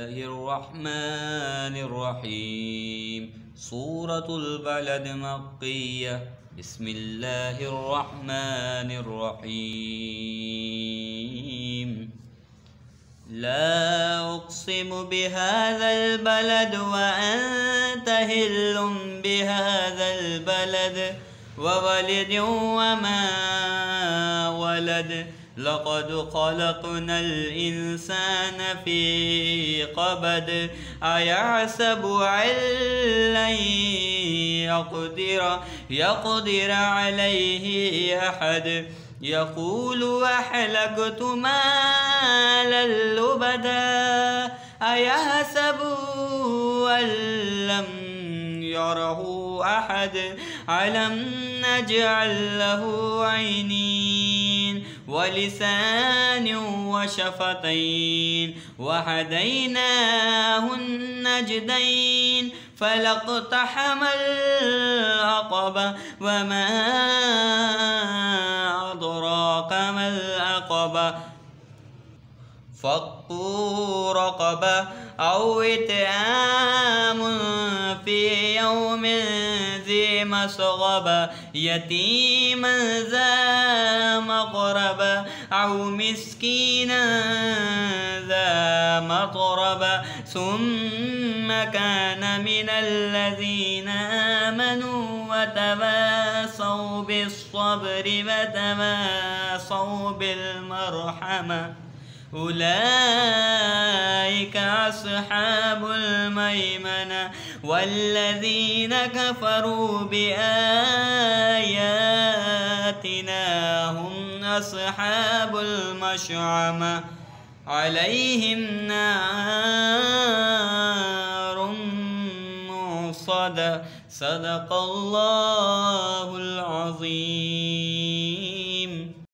الرحمن الرحيم. سورة البلد مكية. بسم الله الرحمن الرحيم. لا أقسم بهذا البلد وأنت هل بهذا البلد وولد وما ولد. لقد خلقنا الإنسان في كبد. أيحسب أن لن يقدر عليه أحد. يقول أحلقت مالا لبدا. أيحسب أن لم يره أحد. ألم نجعل له عينين ولسان وشفتين وهديناه النجدين. فلاقتحم العقبة وما أدراك ما العقبة. فك رقبة أو إطعام في يوم ذي مسغبة. يتيما ذا مقربة أو مسكينا ذا متربة. ثم كان من الذين آمنوا وتواصوا بالصبر وتواصوا بالمرحمة. أولئك أصحاب الميمنة. والذين كفروا بآياتنا هم أصحاب المشأمة. عليهم نار مؤصدة. صدق الله العظيم.